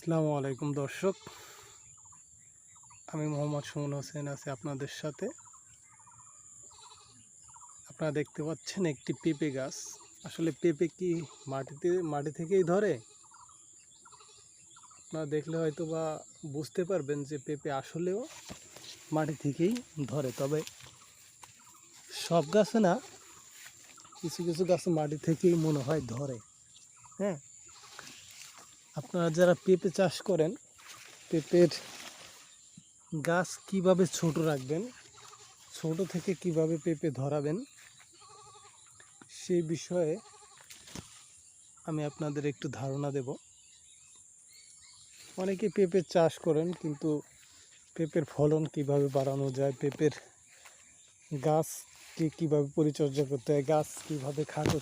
আসসালামু আলাইকুম দর্শক, আমি মোহাম্মদ সুমন হোসেন আছি আপনাদের সাথে। আপনারা দেখতে পাচ্ছেন একটি পেঁপে গাছ। আসলে পেঁপে কি মাটি থেকেই ধরে? আপনারা দেখলে হয়তো বা বুঝতে পারবেন যে পেঁপে আসলেও মাটি থেকেই ধরে, তবে সব গাছে না, কিছু কিছু গাছে মাটি থেকেই মনে হয় ধরে। হ্যাঁ, আপনারা যারা পেঁপে চাষ করেন, পেঁপের গাছ কিভাবে ছোট রাখবেন, ছোট থেকে কিভাবে পেঁপে ধরাবেন, সেই বিষয়ে আমি আপনাদের একটু ধারণা দেব। অনেকে পেঁপের চাষ করেন, কিন্তু পেঁপের ফলন কিভাবে বাড়ানো যায়, পেঁপের গাছকে কিভাবে পরিচর্যা করতে হয়, গাছ কিভাবে খাটো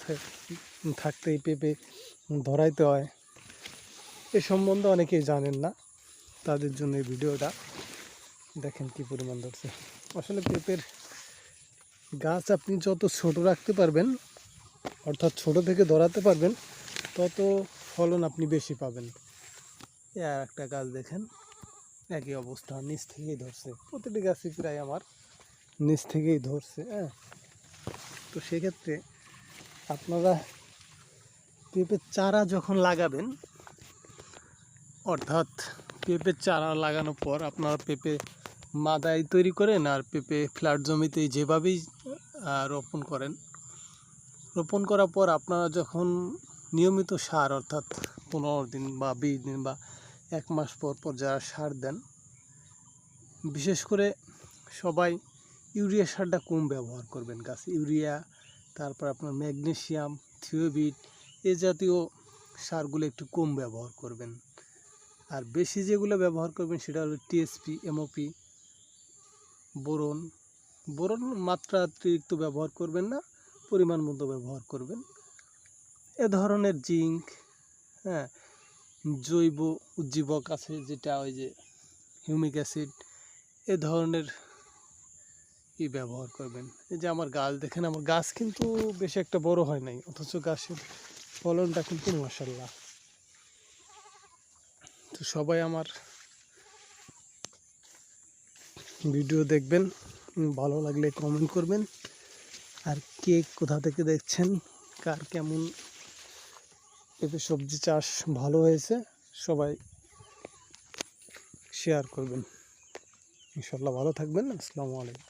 থাকতেই পেঁপে ধরাইতে হয়, এ সম্বন্ধে অনেকেই জানেন না। তাদের জন্য এই ভিডিওটা দেখেন কি পরিমাণ ধরছে। আসলে পেঁপের গাছ আপনি যত ছোট রাখতে পারবেন, অর্থাৎ ছোট থেকে ধরাতে পারবেন, তত ফলন আপনি বেশি পাবেন। আর একটা গাছ দেখেন, একই অবস্থা, নিচ থেকেই ধরছে। প্রতিটি গাছই প্রায় আমার নিচ থেকেই ধরছে। হ্যাঁ, তো সেক্ষেত্রে আপনারা পেঁপের চারা যখন লাগাবেন, অর্থাৎ পেঁপের চারা লাগানোর পর আপনারা পেঁপে মাদাই তৈরি করেন, আর পেঁপে ফ্ল্যাট জমিতে যেভাবেই রোপণ করেন, রোপণ করার পর আপনারা যখন নিয়মিত সার, অর্থাৎ 15 দিন বা 20 দিন বা 1 মাস পর পর যারা সার দেন, বিশেষ করে সবাই ইউরিয়া সারটা কম ব্যবহার করবেন। গাছে ইউরিয়া, তারপর আপনার ম্যাগনেসিয়াম, থিওবিট, এ জাতীয় সারগুলো একটু কম ব্যবহার করবেন। আর বেশি যেগুলো ব্যবহার করবেন সেটা হলো টিএসপি, এমওপি, বোরন। বোরন মাত্রা অতিরিক্ত ব্যবহার করবেন না, পরিমাণ মতো ব্যবহার করবেন। এ ধরনের জিঙ্ক, হ্যাঁ, জৈব উজ্জীবক আছে যেটা ওই যে হিউমিক অ্যাসিড, এ ধরনের ব্যবহার করবেন। এই যে আমার গাছ দেখেন, আমার গাছ কিন্তু বেশি একটা বড় হয় নাই, অথচ গাছের ফলনটা কিন্তু মাশাআল্লাহ। তো সবাই আমার ভিডিও দেখবেন, ভালো লাগলে কমেন্ট করবেন। আর কে কোথা থেকে দেখছেন, কার কেমন পেঁপে সবজি চাষ ভালো হয়েছে, সবাই শেয়ার করবেন। ইনশাআল্লাহ ভালো থাকবেন। আসসালামু আলাইকুম।